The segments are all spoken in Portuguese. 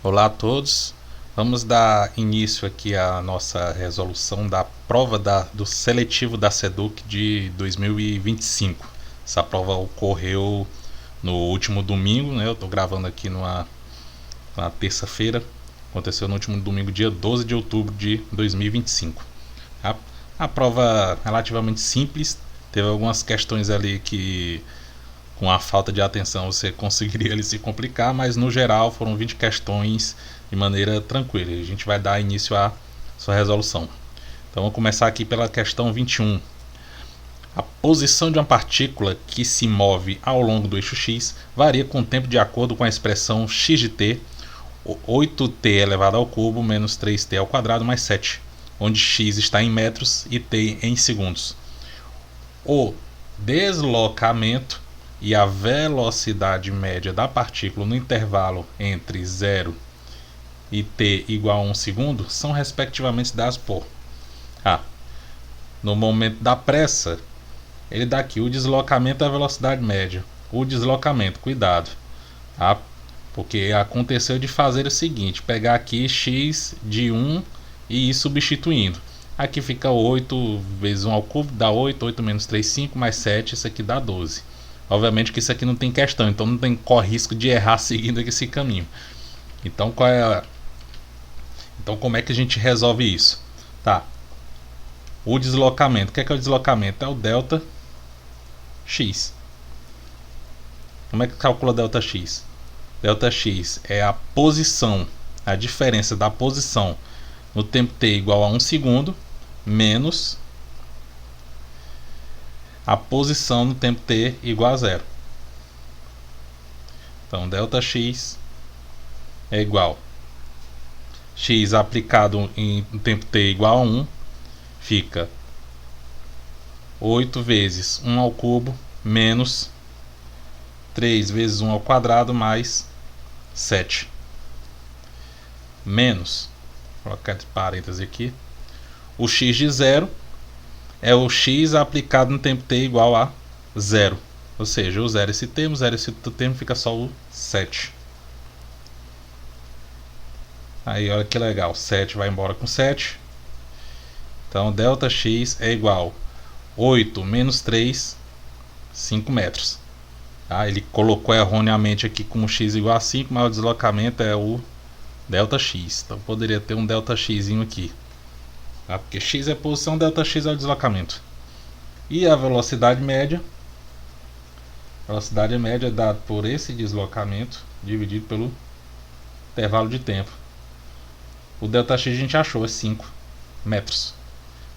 Olá a todos, vamos dar início aqui à nossa resolução da prova do seletivo da SEDUC de 2025. Essa prova ocorreu no último domingo, né? Eu estou gravando aqui numa terça-feira, aconteceu no último domingo, dia 12 de outubro de 2025. A prova relativamente simples, teve algumas questões ali que com a falta de atenção você conseguiria ali se complicar, mas no geral foram 20 questões de maneira tranquila. A gente vai dar início à sua resolução. Então vamos começar aqui pela questão 21. A posição de uma partícula que se move ao longo do eixo x varia com o tempo de acordo com a expressão x de t, 8t elevado ao cubo menos 3t ao quadrado mais 7, onde x está em metros e t em segundos. O deslocamento e a velocidade média da partícula no intervalo entre 0 e t igual a 1 segundo são respectivamente dados por no momento da pressa, ele dá aqui o deslocamento e a velocidade média. O deslocamento, cuidado, porque aconteceu de fazer o seguinte, pegar aqui x de 1 e ir substituindo. Aqui fica 8 vezes 1 ao cubo, dá 8, 8 menos 3, 5, mais 7, isso aqui dá 12. Obviamente que isso aqui não tem questão, então não corre risco de errar seguindo esse caminho. Então como é que a gente resolve isso? O deslocamento, o que é o deslocamento? É o delta x. Como é que calcula delta x? Delta x é a posição, a diferença da posição no tempo t igual a 1 segundo, menos a posição no tempo t igual a 0. Então, delta x é igual x aplicado em tempo t igual a 1, fica 8 vezes 1 ao cubo menos 3 vezes 1 ao quadrado mais 7. Menos, vou colocar entre parênteses aqui, o x de 0 é o x aplicado no tempo t igual a 0. Ou seja, o 0 esse termo, 0 esse termo, fica só o 7. Aí olha que legal, 7 vai embora com 7. Então delta x é igual 8 menos 3, 5 metros. Ele colocou erroneamente aqui como x igual a 5, mas o deslocamento é o delta x. Então poderia ter um delta x aqui. Porque x é a posição, delta x é o deslocamento. E a velocidade média? A velocidade média é dada por esse deslocamento dividido pelo intervalo de tempo. O delta x a gente achou, é 5 metros.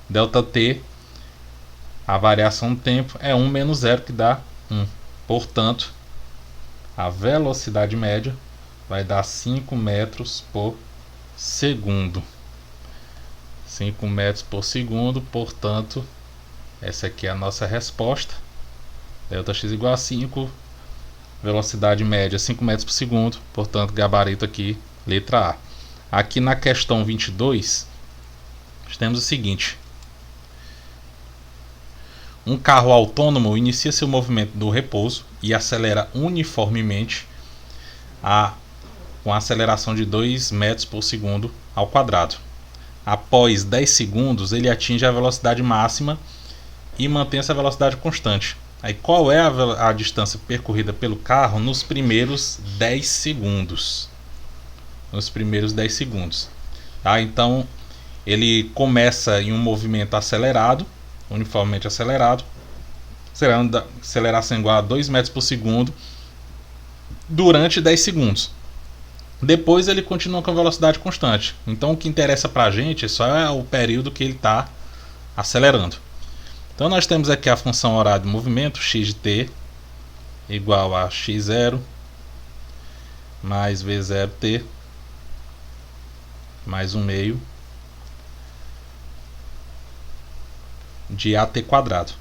Delta t, a variação do tempo, é 1 menos 0, que dá 1. Portanto, a velocidade média vai dar 5 metros por segundo. 5 metros por segundo, portanto, essa aqui é a nossa resposta. Delta x igual a 5, velocidade média 5 metros por segundo, portanto, gabarito aqui, letra A. Aqui na questão 22, temos o seguinte. Um carro autônomo inicia seu movimento do repouso e acelera uniformemente com a aceleração de 2 metros por segundo ao quadrado. Após 10 segundos, ele atinge a velocidade máxima e mantém essa velocidade constante. Aí qual é a distância percorrida pelo carro nos primeiros 10 segundos? Nos primeiros 10 segundos. Então, ele começa em um movimento acelerado, uniformemente acelerado, aceleração igual a 2 metros por segundo durante 10 segundos. Depois ele continua com a velocidade constante. Então o que interessa pra gente só é o período que ele está acelerando. Então nós temos aqui a função horária de movimento, x de t igual a x0 mais v0t mais 1 meio de at quadrado.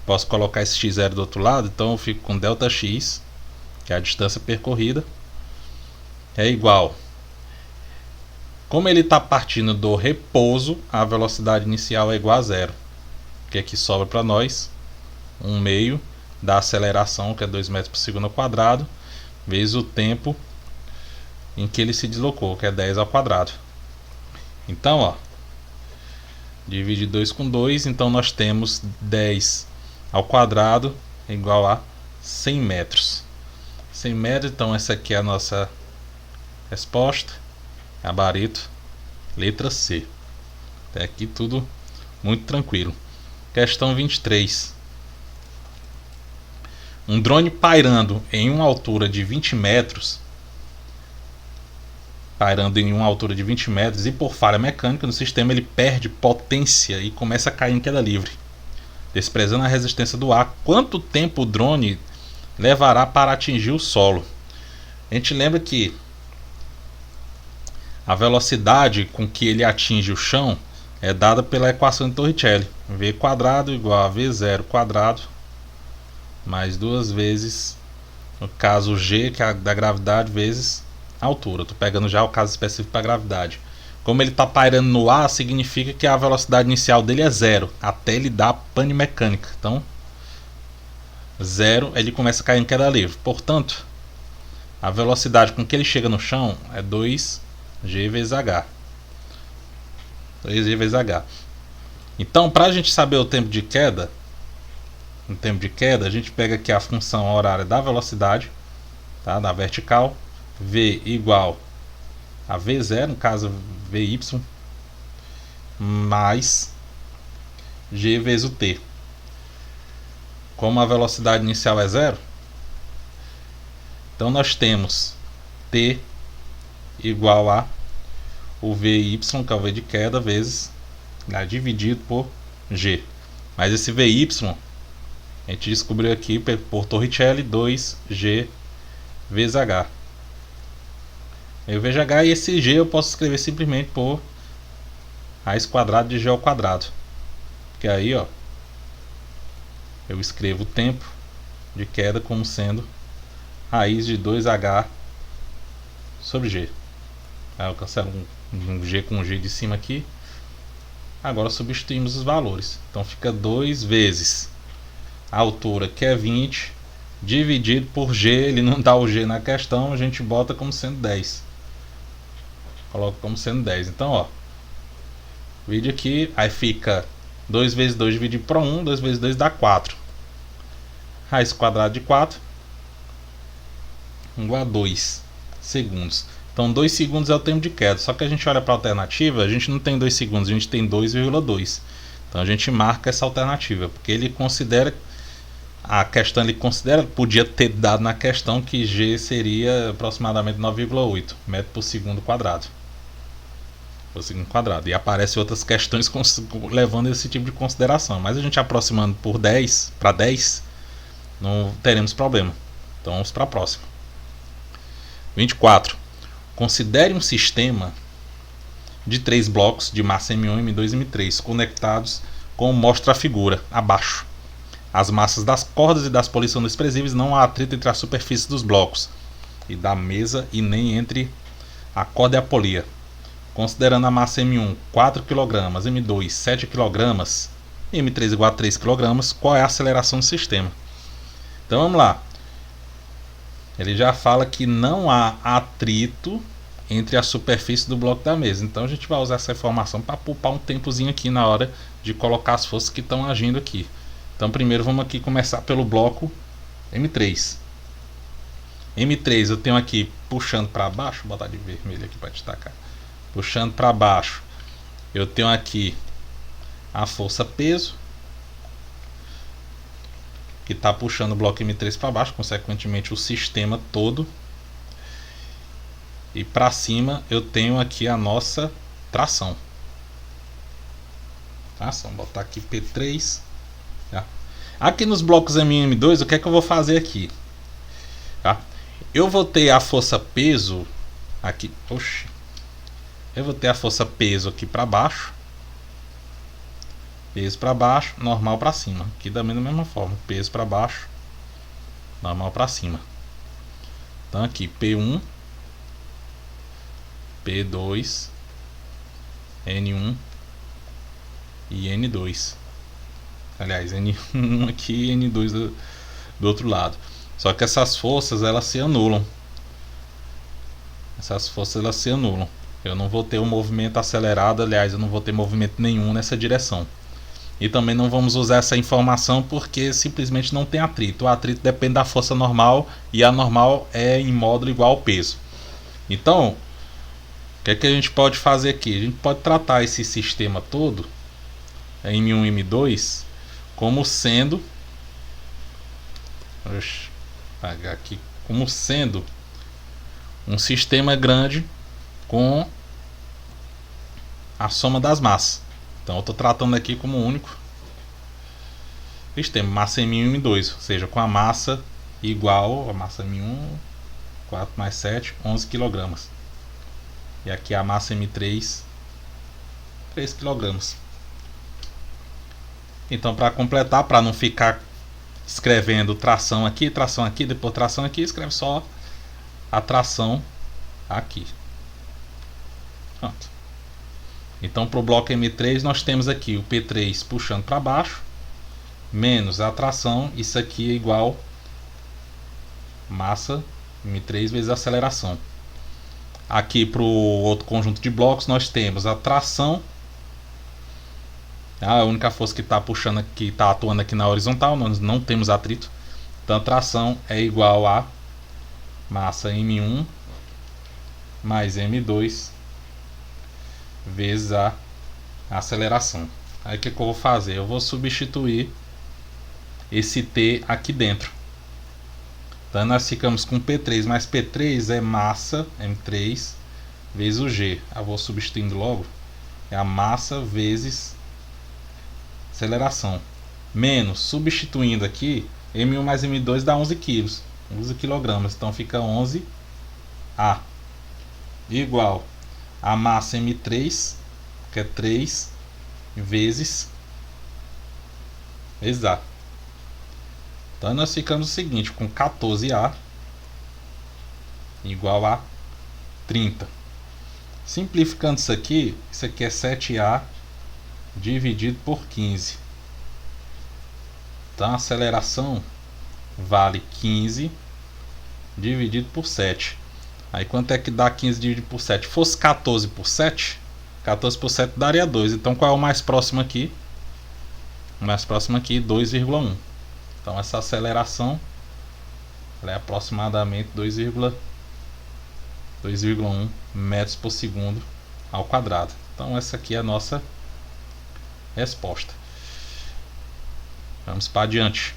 Posso colocar esse x0 do outro lado, então eu fico com delta x, que é a distância percorrida, é igual. Como ele está partindo do repouso, a velocidade inicial é igual a 0. O que aqui sobra para nós? 1 meio da aceleração, que é 2 metros por segundo ao quadrado, vezes o tempo em que ele se deslocou, que é 10 ao quadrado. Então, ó, divide 2 com 2, então nós temos 10 ao quadrado igual a 100 metros. 100 metros, então essa aqui é a nossa resposta. Gabarito, letra C. Até aqui tudo muito tranquilo. Questão 23. Um drone pairando em uma altura de 20 metros, e por falha mecânica no sistema ele perde potência e começa a cair em queda livre, desprezando a resistência do ar. Quanto tempo o drone levará para atingir o solo? A gente lembra que a velocidade com que ele atinge o chão é dada pela equação de Torricelli. V quadrado igual a V0 quadrado mais 2 vezes, no caso G, que é da gravidade, vezes a altura. Estou pegando já o caso específico para a gravidade. Como ele está pairando no ar, significa que a velocidade inicial dele é 0, até ele dar pane mecânica. Então, 0, ele começa a cair em queda livre. Portanto, a velocidade com que ele chega no chão é 2G vezes H. 2G vezes H. Então, para a gente saber o tempo de queda, a gente pega aqui a função horária da velocidade, tá, da vertical, V igual a V0, no caso Vy, mais G vezes o T. Como a velocidade inicial é 0, então nós temos T igual a o Vy, que é o V de queda, vezes, dividido por G. Mas esse Vy a gente descobriu aqui por Torricelli, 2G vezes H. Eu vejo H e esse G eu posso escrever simplesmente por raiz quadrada de G ao quadrado. Que aí, ó, eu escrevo o tempo de queda como sendo raiz de 2H sobre G. Aí eu cancelo um G com um G de cima aqui. Agora substituímos os valores. Então fica 2 vezes a altura, que é 20, dividido por G. Ele não dá o G na questão, a gente bota como sendo 10. Coloca como sendo 10. Então, ó, vídeo aqui, aí fica 2 vezes 2 dividido por 1, 2 vezes 2 dá 4. Raiz quadrada de 4 igual a 2 segundos. Então 2 segundos é o tempo de queda. Só que a gente olha para a alternativa, a gente não tem 2 segundos, a gente tem 2,2. Então a gente marca essa alternativa, porque ele considera, a questão ele considera, podia ter dado na questão que G seria aproximadamente 9,8 metros por segundo quadrado. E aparecem outras questões levando esse tipo de consideração. Mas a gente aproximando por 10 para 10, não teremos problema. Então vamos para a próxima. 24. Considere um sistema de 3 blocos de massa M1, M2 e M3 conectados como mostra a figura abaixo. As massas das cordas e das polias são desprezíveis, não há atrito entre a superfície dos blocos e da mesa e nem entre a corda e a polia. Considerando a massa M1 4 kg, M2 7 kg e M3 igual a 3 kg, qual é a aceleração do sistema? Então vamos lá. Ele já fala que não há atrito entre a superfície do bloco da mesa. Então a gente vai usar essa informação para poupar um tempozinho aqui na hora de colocar as forças que estão agindo aqui. Então primeiro vamos aqui começar pelo bloco M3. M3 eu tenho aqui puxando para baixo, vou botar de vermelho aqui para destacar. Puxando para baixo, eu tenho aqui a força peso, que está puxando o bloco M3 para baixo, consequentemente o sistema todo. E para cima eu tenho aqui a nossa tração. Vou botar aqui P3. Tá? Aqui nos blocos M1 e M2, o que é que eu vou fazer aqui? Tá? Eu vou ter a força peso aqui. Eu vou ter a força peso aqui para baixo. Peso para baixo, normal para cima. Aqui também da mesma forma. Peso para baixo, normal para cima. Então aqui P1, P2, N1 e N2. Aliás, N1 aqui e N2 do outro lado. Só que essas forças elas se anulam. essas forças elas se anulam. Eu não vou ter um movimento acelerado, aliás, eu não vou ter movimento nenhum nessa direção. E também não vamos usar essa informação porque simplesmente não tem atrito. O atrito depende da força normal e a normal é em módulo igual ao peso. Então, o que é que a gente pode fazer aqui? A gente pode tratar esse sistema todo, M1 e M2, como sendo, aqui, como sendo um sistema grande com a soma das massas. Então eu estou tratando aqui como único sistema, massa M1 e M2, ou seja, com a massa igual a massa M1, 4 mais 7, 11 kg. E aqui a massa M3, 3 kg. Então, para completar, para não ficar escrevendo tração aqui, depois tração aqui, escreve só a tração aqui. Pronto. Então, para o bloco M3, nós temos aqui o P3 puxando para baixo, menos a tração, isso aqui é igual massa M3 vezes a aceleração. Aqui para o outro conjunto de blocos, nós temos a tração, a única força que está puxando aqui, está atuando aqui na horizontal, nós não temos atrito. Então, a tração é igual a massa M1 mais M2 vezes a aceleração. Aí o que eu vou fazer? Eu vou substituir esse T aqui dentro. Então nós ficamos com P3 mais P3 é massa M3 vezes o G. Eu vou substituindo logo. É a massa vezes aceleração. Menos, substituindo aqui, M1 mais M2 dá 11 kg. 11 kg. Então fica 11A. Igual a massa M3, que é 3 vezes A. Então nós ficamos o seguinte, com 14A igual a 30. Simplificando isso aqui é 7A dividido por 15. Então a aceleração vale 15 dividido por 7. Aí quanto é que dá 15 dividido por 7? Se fosse 14 por 7, 14 por 7 daria 2. Então qual é o mais próximo aqui? O mais próximo aqui, 2,1. Então essa aceleração ela é aproximadamente 2,1 metros por segundo ao quadrado. Então essa aqui é a nossa resposta. Vamos para adiante.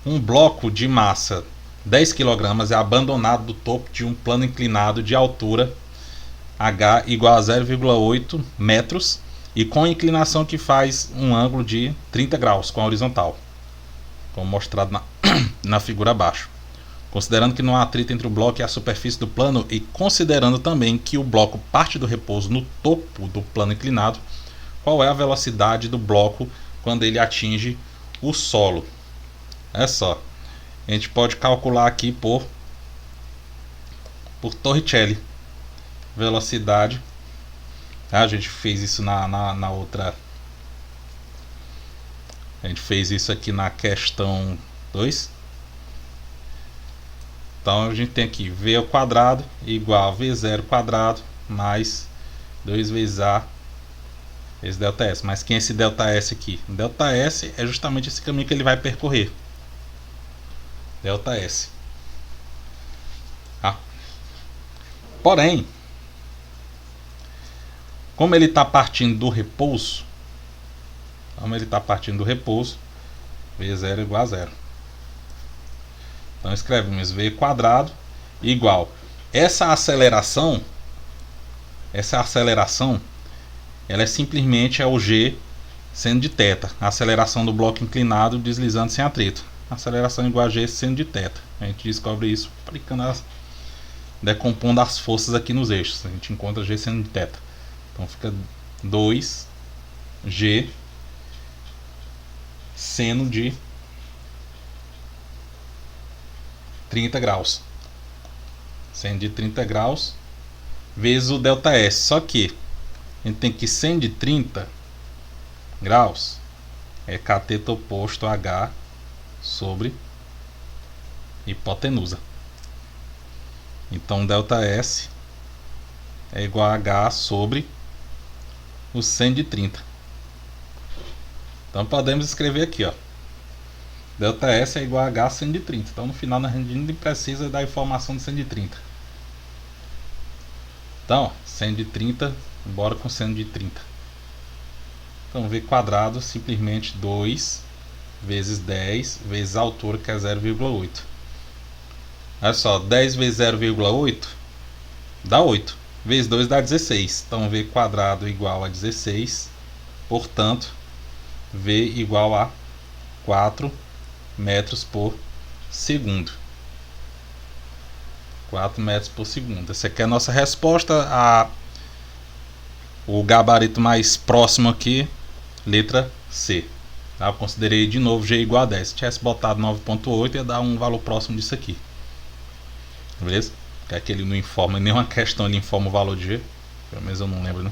Um bloco de massa 10 kg é abandonado do topo de um plano inclinado de altura H igual a 0,8 metros e com inclinação que faz um ângulo de 30 graus com a horizontal, como mostrado na figura abaixo. Considerando que não há atrito entre o bloco e a superfície do plano e considerando também que o bloco parte do repouso no topo do plano inclinado, qual é a velocidade do bloco quando ele atinge o solo? É só. A gente pode calcular aqui por Torricelli. Velocidade. A gente fez isso na outra. A gente fez isso aqui na questão 2. Então a gente tem aqui V ao quadrado igual a V0 quadrado mais 2 vezes A vezes ΔS. Mas quem é esse ΔS aqui? ΔS é justamente esse caminho que ele vai percorrer. ΔS. Porém, como ele está partindo do repouso, V0 igual a 0. Então escrevemos V quadrado igual. Essa aceleração, ela é simplesmente o G seno de θ. A aceleração do bloco inclinado deslizando sem atrito. Aceleração igual a G seno de θ. A gente descobre isso aplicando decompondo as forças aqui nos eixos. A gente encontra G seno de θ. Então fica 2G seno de 30 graus. Seno de 30 graus vezes o ΔS. Só que a gente tem que seno de 30 graus é cateto oposto a H sobre hipotenusa. Então ΔS é igual a H sobre o seno de 30. Então podemos escrever aqui, ó. ΔS é igual a H seno de 30. Então no final a gente nem precisa da informação do seno de 30. Então, ó, seno de 30, bora com seno de 30. Então V quadrado simplesmente 2 vezes 10 vezes a altura, que é 0,8. Olha só, 10 vezes 0,8 dá 8. Vezes 2 dá 16. Então V quadrado igual a 16. Portanto, V igual a 4 metros por segundo. 4 metros por segundo. Essa aqui é a nossa resposta. O gabarito mais próximo aqui, letra C. Tá? Eu considerei de novo G igual a 10. Se tivesse botado 9,8 ia dar um valor próximo disso aqui. Beleza? Que é que ele não informa nenhuma questão, ele informa o valor de G. Pelo menos eu não lembro, né?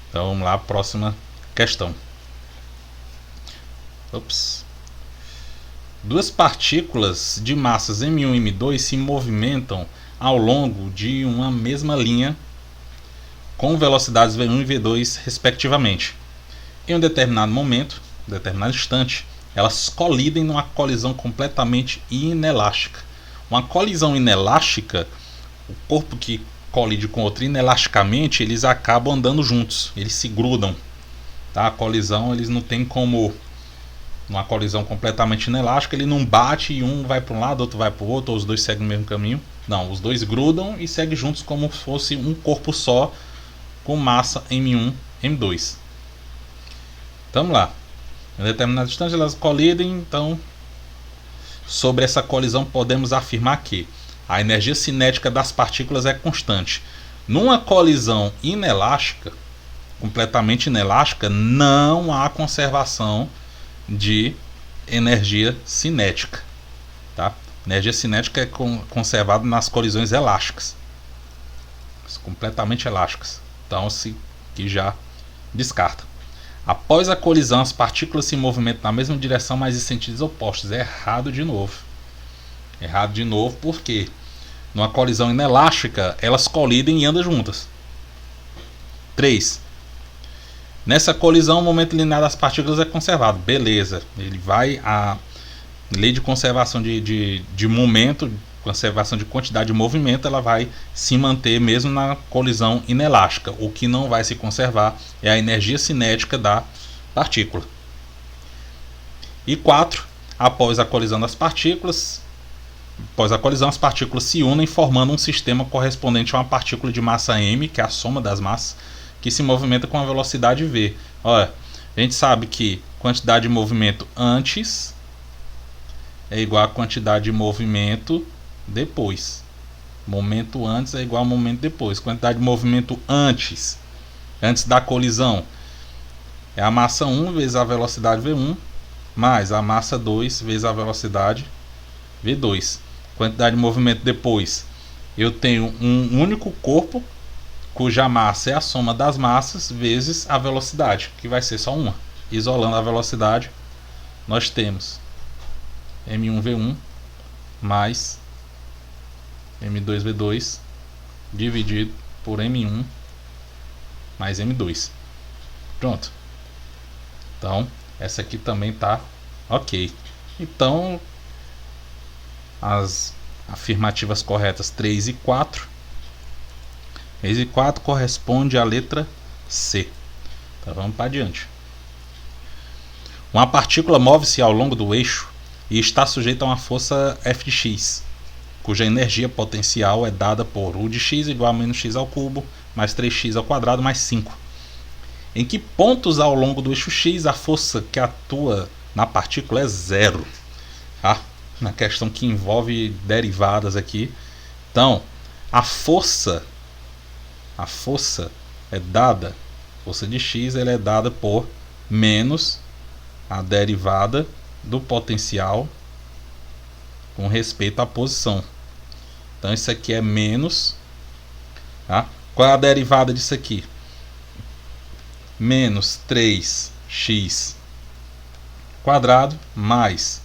Então vamos lá, próxima questão. Ops. Duas partículas de massas M1 e M2 se movimentam ao longo de uma mesma linha com velocidades V1 e V2 respectivamente. Em um determinado momento, um determinado instante, elas colidem numa colisão completamente inelástica. Uma colisão inelástica, o corpo que colide com outro inelasticamente, eles acabam andando juntos, eles se grudam. Tá? A colisão, eles não tem como... Uma colisão completamente inelástica, ele não bate e um vai para um lado, outro vai para o outro, ou os dois seguem o mesmo caminho. Não, os dois grudam e seguem juntos como se fosse um corpo só, com massa M1, M2. Então, vamos lá. Em determinada distância elas colidem, então sobre essa colisão podemos afirmar que a energia cinética das partículas é constante. Numa colisão inelástica, completamente inelástica, não há conservação de energia cinética. Tá? Energia cinética é conservada nas colisões elásticas, completamente elásticas. Então se que já descarta. Após a colisão, as partículas se movimentam na mesma direção, mas em sentidos opostos. É errado de novo. Errado de novo porque numa colisão inelástica elas colidem e andam juntas. 3. Nessa colisão o momento linear das partículas é conservado. Beleza. Ele vai a lei de conservação de momento, conservação de quantidade de movimento, ela vai se manter mesmo na colisão inelástica. O que não vai se conservar é a energia cinética da partícula. E 4. Após a colisão das partículas, as partículas se unem formando um sistema correspondente a uma partícula de massa m, que é a soma das massas, que se movimenta com a velocidade v. Olha, a gente sabe que quantidade de movimento antes é igual a quantidade de movimento depois. Momento antes é igual a momento depois. Quantidade de movimento antes da colisão é a massa 1 vezes a velocidade v1 mais a massa 2 vezes a velocidade v2. Quantidade de movimento depois, eu tenho um único corpo cuja massa é a soma das massas vezes a velocidade, que vai ser só uma. Isolando a velocidade, nós temos m1v1 mais m2v2 dividido por m1 mais m2. Pronto. Então, essa aqui também tá ok. Então, as afirmativas corretas 3 e 4. 3 e 4 corresponde à letra C. Então, vamos para adiante. Uma partícula move-se ao longo do eixo e está sujeita a uma força F de x, cuja energia potencial é dada por U de x igual a menos x ao cubo, mais 3x ao quadrado, mais 5. Em que pontos ao longo do eixo x a força que atua na partícula é zero? Na questão que envolve derivadas aqui. Então, a força é dada, força de x ela é dada por menos a derivada do potencial com respeito à posição. Então isso aqui é menos, tá? Qual é a derivada disso aqui? Menos 3x quadrado mais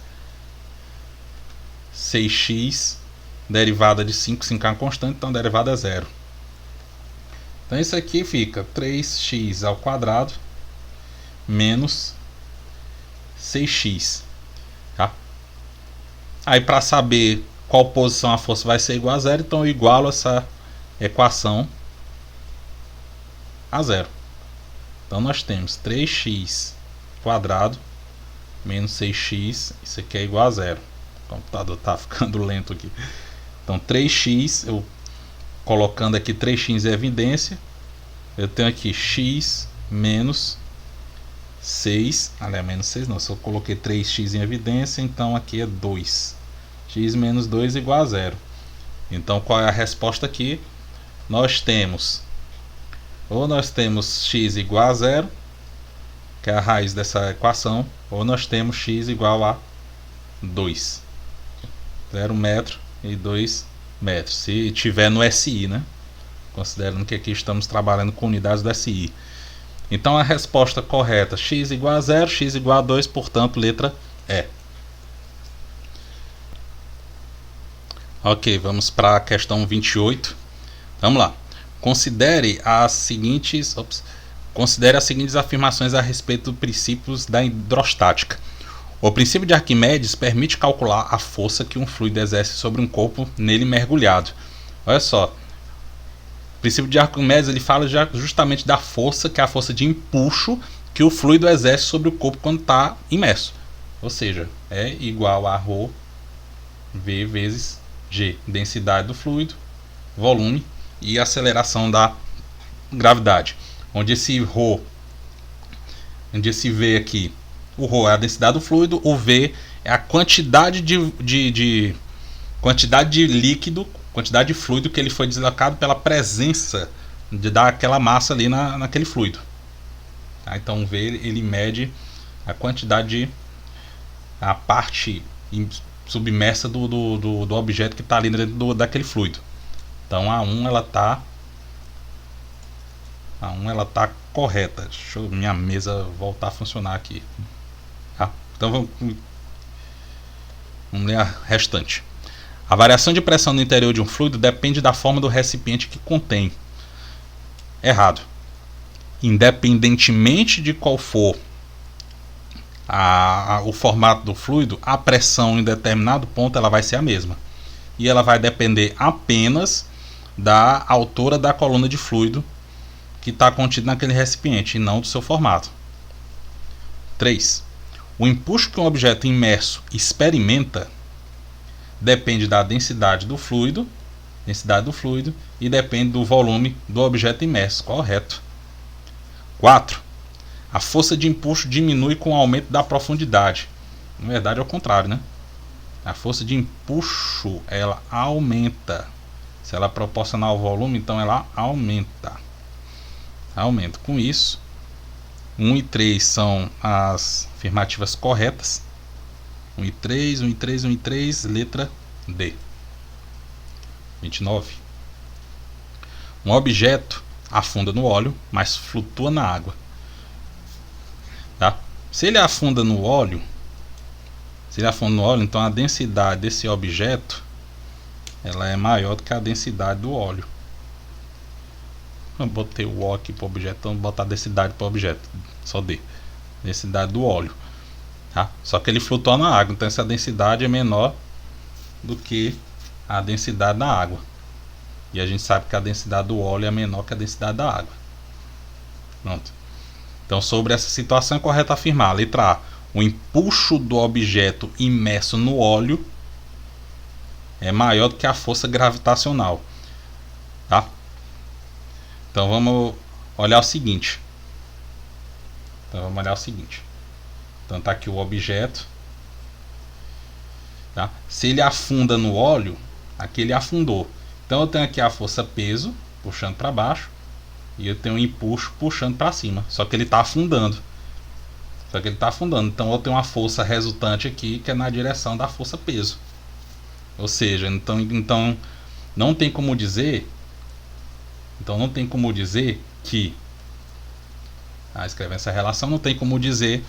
6x Derivada de 5 é uma constante, então a derivada é zero. Então isso aqui fica 3x ao quadrado menos 6x. Tá? Aí para saber qual posição a força vai ser igual a zero, então eu igualo essa equação a zero. Então nós temos 3x quadrado menos 6x, isso aqui é igual a zero. O computador está ficando lento aqui. Então 3x, eu colocando aqui 3x em evidência, eu tenho aqui x menos 6, aliás, menos 6 não, se eu coloquei 3x em evidência, então aqui é 2. X menos 2 igual a zero. Então qual é a resposta aqui? Nós temos x igual a zero, que é a raiz dessa equação, ou nós temos x igual a 2. 0 metro e 2 metros. Se tiver no SI, né? Considerando que aqui estamos trabalhando com unidades do SI. Então a resposta correta, x igual a 0, x igual a 2, portanto, letra E. Ok, vamos para a questão 28. Vamos lá. Considere as seguintes afirmações a respeito dos princípios da hidrostática. O princípio de Arquimedes permite calcular a força que um fluido exerce sobre um corpo nele mergulhado. Olha só. O princípio de Arquimedes ele fala justamente da força, que é a força de empuxo que o fluido exerce sobre o corpo quando está imerso. Ou seja, é igual a ρ V vezes G. Densidade do fluido, volume e aceleração da gravidade. Onde esse V aqui, o ρ é a densidade do fluido, o V é a quantidade de líquido, quantidade de fluido que ele foi deslocado pela presença daquela massa ali naquele fluido. Tá? Então o V ele mede a quantidade a parte submersa do objeto que está ali dentro daquele fluido. Então a 1 ela tá correta. Deixa minha mesa voltar a funcionar aqui. Tá? Então vamos ler a restante. A variação de pressão no interior de um fluido depende da forma do recipiente que contém. Errado. Independentemente de qual for o formato do fluido, a pressão em determinado ponto ela vai ser a mesma. E ela vai depender apenas da altura da coluna de fluido que está contido naquele recipiente e não do seu formato. 3. O empuxo que um objeto imerso experimenta depende da densidade do fluido e depende do volume do objeto imerso. Correto. 4. A força de empuxo diminui com o aumento da profundidade. Na verdade é o contrário, né? A força de empuxo ela aumenta. Se ela é proporcional ao volume, então ela aumenta. Com isso, 1 e 3 são as afirmativas corretas. 1 e 3, 1 e 3, 1 e 3, letra D. 29. Um objeto afunda no óleo, mas flutua na água. Tá? Se ele afunda no óleo, então a densidade desse objeto ela é maior do que a densidade do óleo. Eu botei o O aqui para o objeto, então vou botar a densidade para o objeto, só D. Densidade do óleo. Tá? Só que ele flutua na água, então essa densidade é menor do que a densidade da água. E a gente sabe que a densidade do óleo é menor que a densidade da água. Pronto. Então, sobre essa situação é correto afirmar. Letra A. O empuxo do objeto imerso no óleo é maior do que a força gravitacional. Tá? Então vamos olhar o seguinte. Então tá aqui o objeto. Tá? Se ele afunda no óleo, aqui ele afundou. Então eu tenho aqui a força peso puxando para baixo e eu tenho um empuxo puxando para cima. Só que ele está afundando. Então eu tenho uma força resultante aqui que é na direção da força peso. Ou seja, então não tem como dizer que escrevendo essa relação, não tem como dizer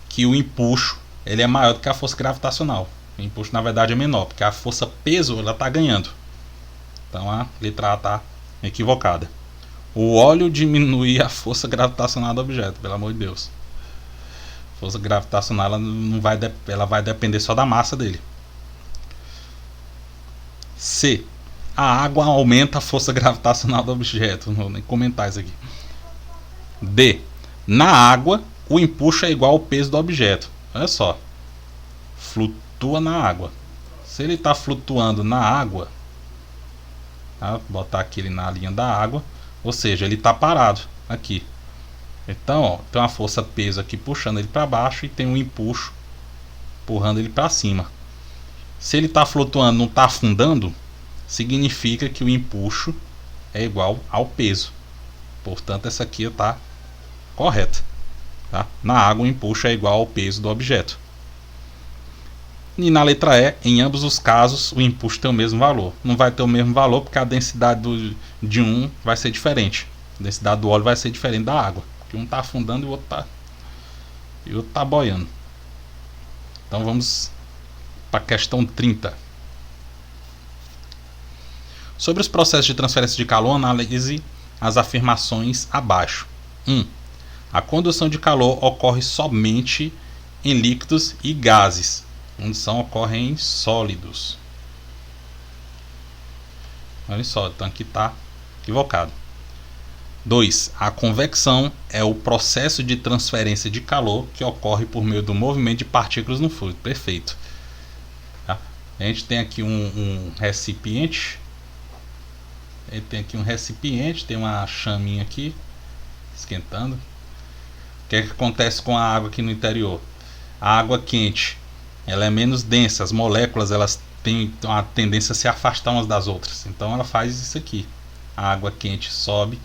que o empuxo ele é maior do que a força gravitacional. O empuxo na verdade é menor, porque a força peso ela está ganhando. Então a letra A está equivocada. O óleo diminui a força gravitacional do objeto, pelo amor de Deus. A força gravitacional ela vai depender só da massa dele. C. A água aumenta a força gravitacional do objeto. Não vou nem comentar isso aqui. D. Na água, o empuxo é igual ao peso do objeto. Olha só. Flutua na água. Se ele está flutuando na água, tá? Botar aqui ele na linha da água, ou seja, ele está parado aqui. Então, ó, tem uma força peso aqui puxando ele para baixo e tem um empuxo empurrando ele para cima. Se ele está flutuando, não está afundando, significa que o empuxo é igual ao peso. Portanto, essa aqui está correta. Tá? Na água, o empuxo é igual ao peso do objeto. E na letra E, em ambos os casos, o empuxo tem o mesmo valor. Não vai ter o mesmo valor porque a densidade de um vai ser diferente. A densidade do óleo vai ser diferente da água. Porque um está afundando e o outro está boiando. Então vamos para a questão 30. Sobre os processos de transferência de calor, analise as afirmações abaixo. 1. A condução de calor ocorre somente em líquidos e gases. A condução ocorre em sólidos. Olha só, então aqui está equivocado. 2. A convecção é o processo de transferência de calor que ocorre por meio do movimento de partículas no fluido. Perfeito. Tá? A gente tem aqui um recipiente. Ele tem aqui um recipiente, tem uma chaminha aqui esquentando. O que é que acontece com a água aqui no interior? A água quente, ela é menos densa, as moléculas elas têm uma tendência a se afastar umas das outras. Então ela faz isso aqui. A água quente sobe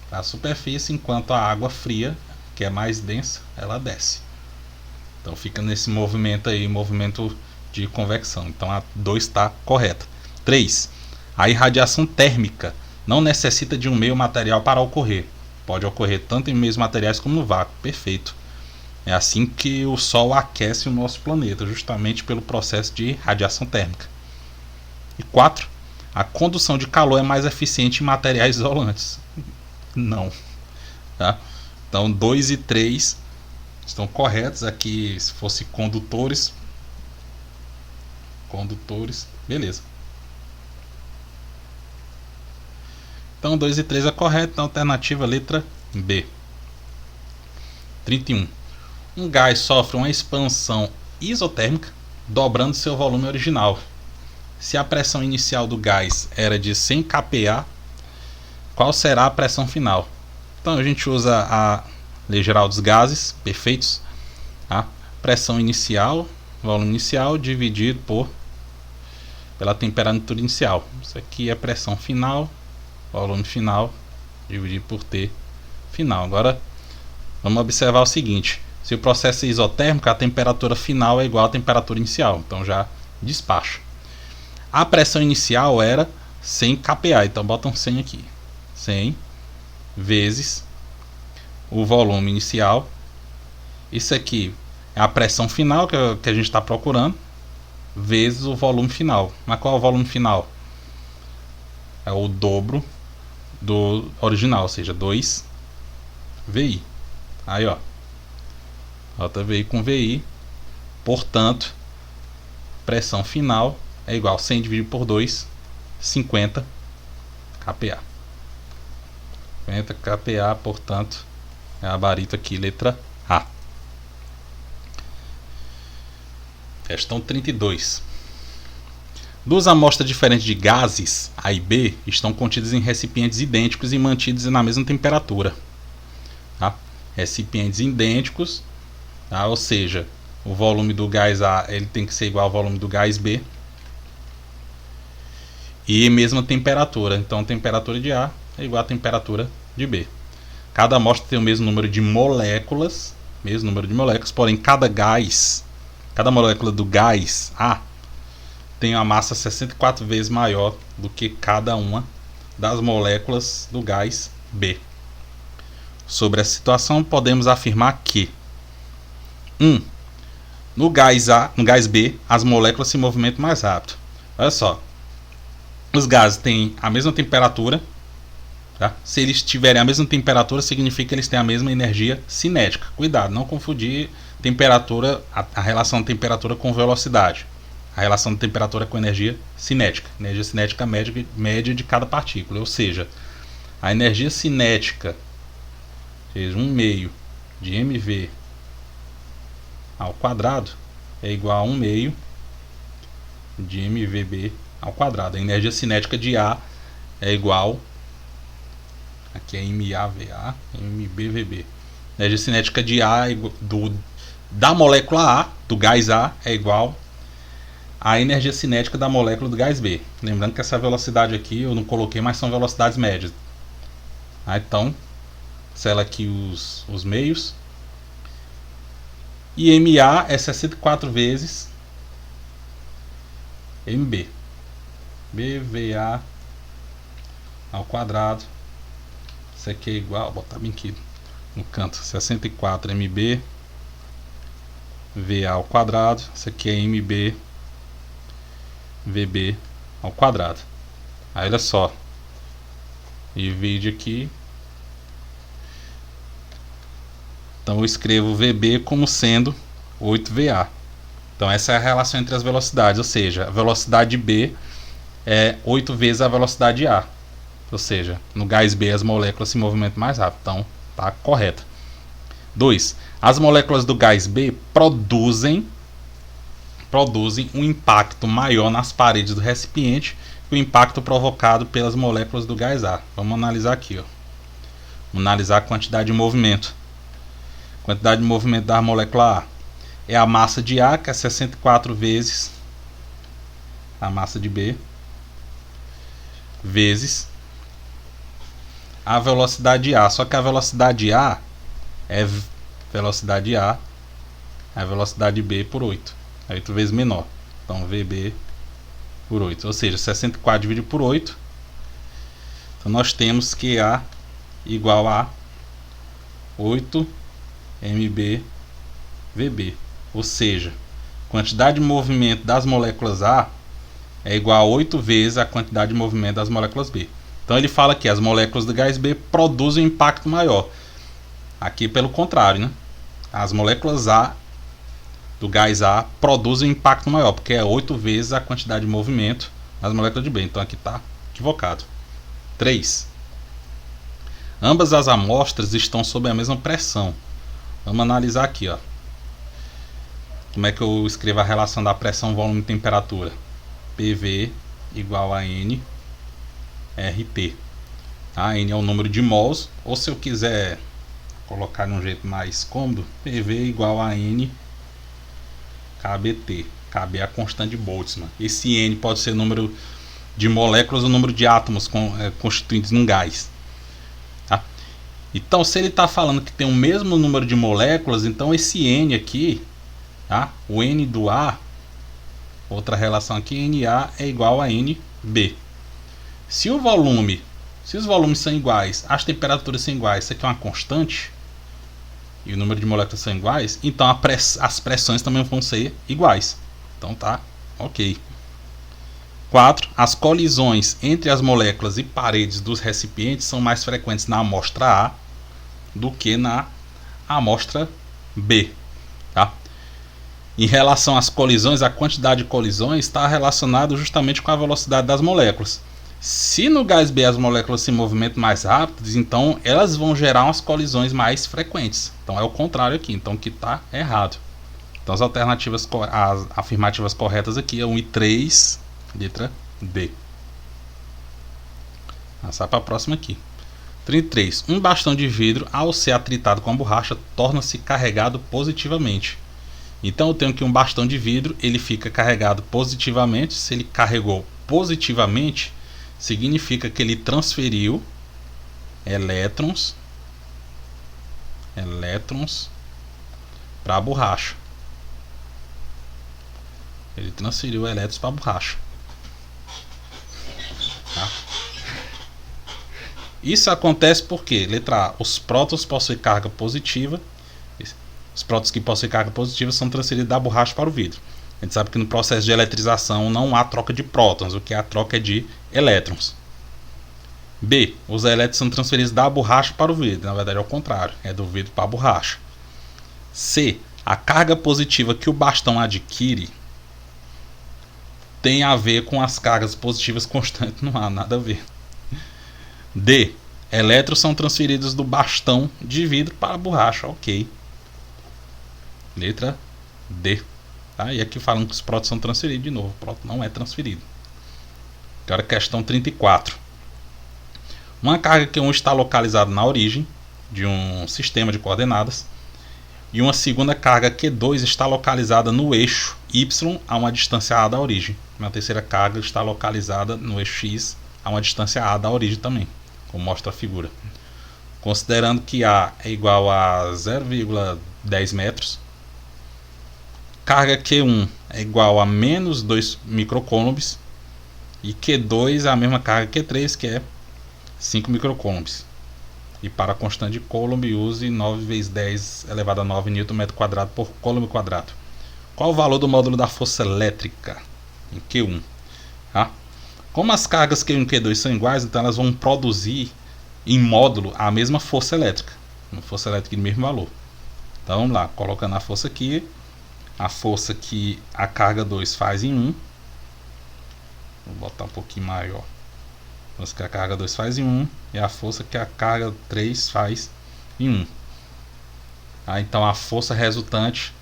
à superfície, enquanto a água fria, que é mais densa, ela desce. Então fica nesse movimento aí, movimento de convecção. Então a 2 está correta. 3. A irradiação térmica não necessita de um meio material para ocorrer. Pode ocorrer tanto em meios materiais como no vácuo. Perfeito. É assim que o Sol aquece o nosso planeta, justamente pelo processo de radiação térmica. E 4. A condução de calor é mais eficiente em materiais isolantes. Não. Tá? Então 2 e 3 estão corretos. Aqui, se fosse condutores, beleza. Então 2 e 3 é correto. Então alternativa letra B. 31. Um gás sofre uma expansão isotérmica dobrando seu volume original. Se a pressão inicial do gás era de 100 kPa, qual será a pressão final? Então a gente usa a lei geral dos gases perfeitos. A pressão inicial, volume inicial dividido pela temperatura inicial. Isso aqui é pressão final, volume final dividido por T final. Agora vamos observar o seguinte: se o processo é isotérmico, a temperatura final é igual à temperatura inicial. Então já despacha. A pressão inicial era 100 kPa, então botam 100 aqui. 100 vezes o volume inicial. Isso aqui é a pressão final que a gente está procurando, vezes o volume final. Mas qual é o volume final? É o dobro do original, ou seja, 2 VI. Aí, ó. Rota VI com VI. Portanto, pressão final é igual a 100 dividido por 2, 50 kPa. 50 kPa, portanto, é a gabarito aqui, letra A. Questão 32. Duas amostras diferentes de gases, A e B, estão contidas em recipientes idênticos e mantidos na mesma temperatura. Tá? Recipientes idênticos, tá? Ou seja, o volume do gás A ele tem que ser igual ao volume do gás B. E mesma temperatura. Então a temperatura de A é igual à temperatura de B. Cada amostra tem o mesmo número de moléculas, porém cada molécula do gás A tem uma massa 64 vezes maior do que cada uma das moléculas do gás B. Sobre essa situação, podemos afirmar que 1. No gás A, no gás B, as moléculas se movimentam mais rápido. Olha só. Os gases têm a mesma temperatura. Tá? Se eles tiverem a mesma temperatura, significa que eles têm a mesma energia cinética. Cuidado, não confundir temperatura, a relação de temperatura com velocidade. A relação de temperatura com energia cinética. Energia cinética média de cada partícula. Ou seja, a energia cinética, seja 1/2 de mv ao quadrado, é igual a 1/2 de mvb ao quadrado. A energia cinética de A é igual, aqui é MAVA, MBVB. A energia cinética de A da molécula A, do gás A, é igual à energia cinética da molécula do gás B. Lembrando que essa velocidade aqui eu não coloquei, mas são velocidades médias. Então, sela aqui os meios. E MA é 64 vezes MB. BVA ao quadrado. Isso aqui é igual, vou botar bem aqui no canto, 64 MB VA ao quadrado. Isso aqui é MB VB ao quadrado. Aí olha só, divide aqui. Então eu escrevo VB como sendo 8VA. Então essa é a relação entre as velocidades, ou seja, a velocidade B é 8 vezes a velocidade A. Ou seja, no gás B as moléculas se movimentam mais rápido. Então está correto. 2. As moléculas do gás B produzem um impacto maior nas paredes do recipiente que o impacto provocado pelas moléculas do gás A. Vamos analisar aqui. Vamos analisar a quantidade de movimento. A quantidade de movimento da molécula A é a massa de A, que é 64 vezes a massa de B, vezes a velocidade A. Só que a velocidade A é velocidade A, a velocidade B por 8. É 8 vezes menor. Então VB por 8. Ou seja, 64 dividido por 8. Então nós temos que A igual a 8 MB VB. Ou seja, a quantidade de movimento das moléculas A é igual a 8 vezes a quantidade de movimento das moléculas B. Então ele fala que as moléculas do gás B produzem um impacto maior. Aqui pelo contrário, né? As moléculas A do gás A produzem um impacto maior, porque é 8 vezes a quantidade de movimento das moléculas de B. Então aqui está equivocado. 3. Ambas as amostras estão sob a mesma pressão. Vamos analisar aqui, ó. Como é que eu escrevo a relação da pressão, volume e temperatura? PV igual a N RT. Tá? N é o número de mols, ou se eu quiser colocar de um jeito mais cômodo, PV igual a N KBT. KB é a constante de Boltzmann. Esse N pode ser número de moléculas ou número de átomos constituintes num gás. Tá? Então, se ele está falando que tem o mesmo número de moléculas, então esse N aqui, tá? O N do A, outra relação aqui, NA é igual a NB. Se os volumes são iguais, as temperaturas são iguais, isso aqui é uma constante, e o número de moléculas são iguais, então as pressões também vão ser iguais. Então tá, ok. 4. As colisões entre as moléculas e paredes dos recipientes são mais frequentes na amostra A do que na amostra B. Tá? Em relação às colisões, a quantidade de colisões está relacionada justamente com a velocidade das moléculas. Se no gás B as moléculas se movimentam mais rápido, então elas vão gerar umas colisões mais frequentes. Então é o contrário aqui, então que está errado. Então as afirmativas corretas aqui é 1 e 3, letra D. Passar para a próxima aqui. 33. Um bastão de vidro, ao ser atritado com a borracha, torna-se carregado positivamente. Então eu tenho aqui um bastão de vidro, ele fica carregado positivamente. Se ele carregou positivamente, significa que ele transferiu elétrons para a borracha. Ele transferiu elétrons para a borracha. Tá? Isso acontece porque, letra A, os prótons possuem carga positiva. os prótons que possuem carga positiva são transferidos da borracha para o vidro. A gente sabe que no processo de eletrização não há troca de prótons, o que há troca é de elétrons. B. Os elétrons são transferidos da borracha para o vidro. Na verdade é o contrário, é do vidro para a borracha. C. A carga positiva que o bastão adquire tem a ver com as cargas positivas constantes. Não há nada a ver. D. Elétrons são transferidos do bastão de vidro para a borracha. Ok. Letra D. Tá? E aqui falando que os prótons são transferidos de novo. O próton não é transferido. Agora questão 34. Uma carga Q1 está localizada na origem de um sistema de coordenadas e uma segunda carga Q2 está localizada no eixo Y a uma distância A da origem. Uma terceira carga está localizada no eixo X a uma distância A da origem também, como mostra a figura. Considerando que A é igual a 0,10 metros, carga Q1 é igual a menos 2 microcoulombs e Q2 é a mesma carga Q3, que é 5 microcoulombs. E para a constante de Coulomb, use 9 vezes 10 elevado a 9 Nm por Coulomb quadrado. Qual o valor do módulo da força elétrica em Q1? Tá? Como as cargas Q1 e Q2 são iguais, então elas vão produzir em módulo a mesma força elétrica. Uma força elétrica de mesmo valor. Então vamos lá, colocando a força aqui. A força que a carga 2 faz em 1. Vou botar um pouquinho maior. A força que a carga 2 faz em 1 e a força que a carga 3 faz em 1. Então a força resultante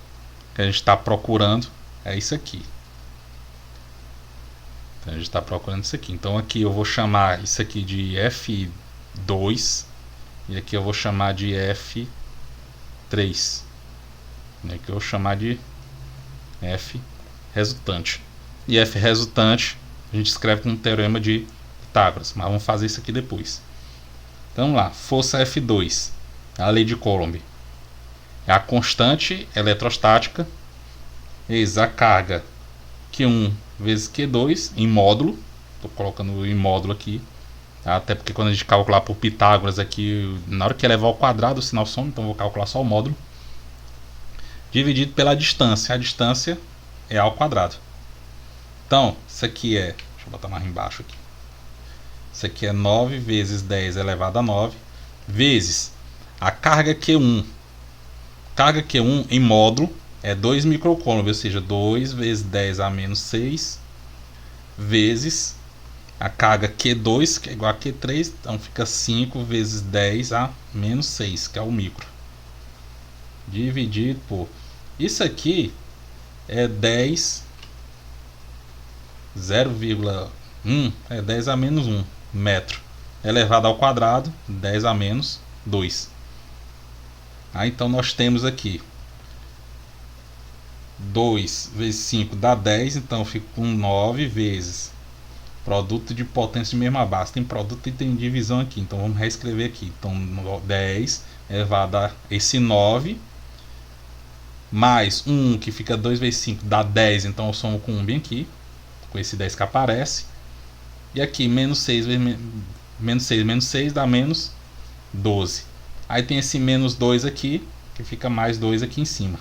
que a gente está procurando é isso aqui. Então a gente está procurando isso aqui. Então aqui eu vou chamar isso aqui de F2 e aqui eu vou chamar de F3. E aqui eu vou chamar de F resultante. E F resultante a gente escreve com o teorema de Pitágoras, mas vamos fazer isso aqui depois. Então vamos lá, força F2, a lei de Coulomb, é a constante eletrostática vezes a carga Q1 vezes Q2 em módulo. Estou colocando em módulo aqui, tá? Até porque quando a gente calcular por Pitágoras aqui, na hora que elevar ao quadrado o sinal some, então vou calcular só o módulo, dividido pela distância. A distância é A ao quadrado. Então isso aqui é, deixa eu botar mais embaixo aqui, isso aqui é 9 vezes 10 elevado a 9 vezes a carga Q1. Carga Q1 em módulo é 2 microcoulombs, ou seja, 2 vezes 10 a menos 6 vezes a carga Q2, que é igual a Q3, então fica 5 vezes 10 a menos 6, que é o micro, dividido por, isso aqui é 10, 0,1 é 10 a menos 1 metro elevado ao quadrado, 10 a menos 2. Então nós temos aqui 2 vezes 5 dá 10, então eu fico com 9 vezes produto de potência de mesma base. Tem produto e tem divisão aqui, então vamos reescrever aqui. Então 10 elevado a esse 9 mais 1, que fica 2 vezes 5 dá 10, então eu somo com 1 bem aqui, com esse 10 que aparece. E aqui menos 6 vezes menos 6 menos 6 dá menos 12. Aí tem esse menos 2 aqui, que fica mais 2 aqui em cima.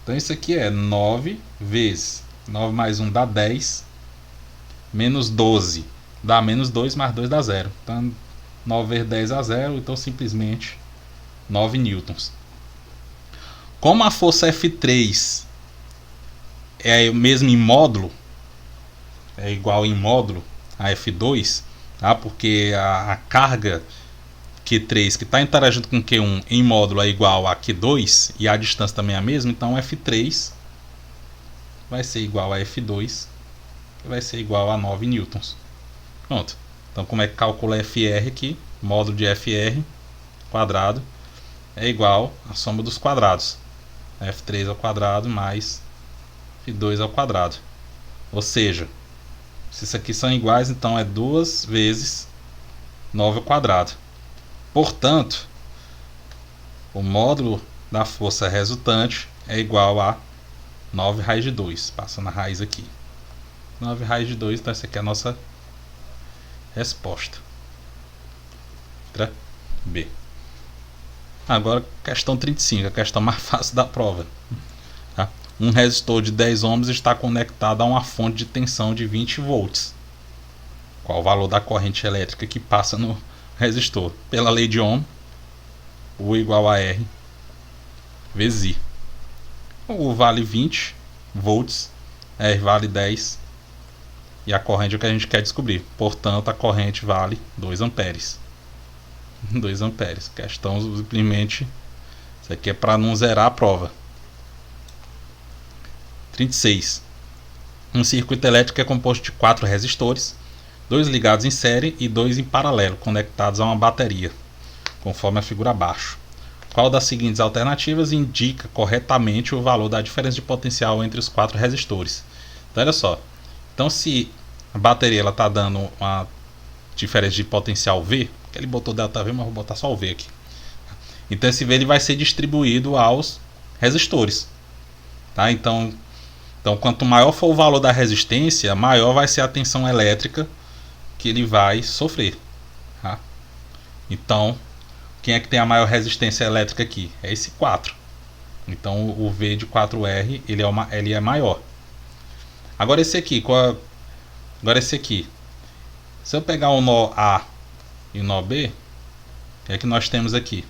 Então isso aqui é 9 vezes 9 mais 1 dá 10, menos 12 dá menos 2, mais 2 dá 0. Então 9 vezes 10 dá 0, então simplesmente 9 newtons. Como a força F3 é mesmo em módulo, é igual em módulo a F2, tá? Porque a carga Q3 que está interagindo com Q1 em módulo é igual a Q2 e a distância também é a mesma, então F3 vai ser igual a F2, que vai ser igual a 9 newtons. Pronto. Então como é que calcula FR aqui? Módulo de FR quadrado é igual à soma dos quadrados. F3 ao quadrado mais F2 ao quadrado. Ou seja, se isso aqui são iguais, então é 2 vezes 9 ao quadrado. Portanto, o módulo da força resultante é igual a 9 raiz de 2. Passando a raiz aqui. 9 raiz de 2, então essa aqui é a nossa resposta. Letra B. Agora, questão 35, a questão mais fácil da prova. Tá? Um resistor de 10 ohms está conectado a uma fonte de tensão de 20 volts. Qual o valor da corrente elétrica que passa no resistor? Pela lei de Ohm, U igual a R vezes I. U vale 20 volts, R vale 10 e a corrente é o que a gente quer descobrir. Portanto, a corrente vale 2 amperes. 2 amperes. Questão simplesmente, isso aqui é para não zerar a prova. 36. Um circuito elétrico é composto de 4 resistores, 2 ligados em série e 2 em paralelo, conectados a uma bateria, conforme a figura abaixo. Qual das seguintes alternativas indica corretamente o valor da diferença de potencial entre os 4 resistores? Então, olha só. Então, se a bateria está dando uma diferença de potencial V, que ele botou ΔV, mas vou botar só o V aqui. Então, esse V ele vai ser distribuído aos resistores. Tá? Então, quanto maior for o valor da resistência, maior vai ser a tensão elétrica que ele vai sofrer. Tá? Então, quem é que tem a maior resistência elétrica aqui? É esse 4. Então, o V de 4R ele é maior. Agora esse aqui, se eu pegar o nó A e o nó B, o que é que nós temos aqui?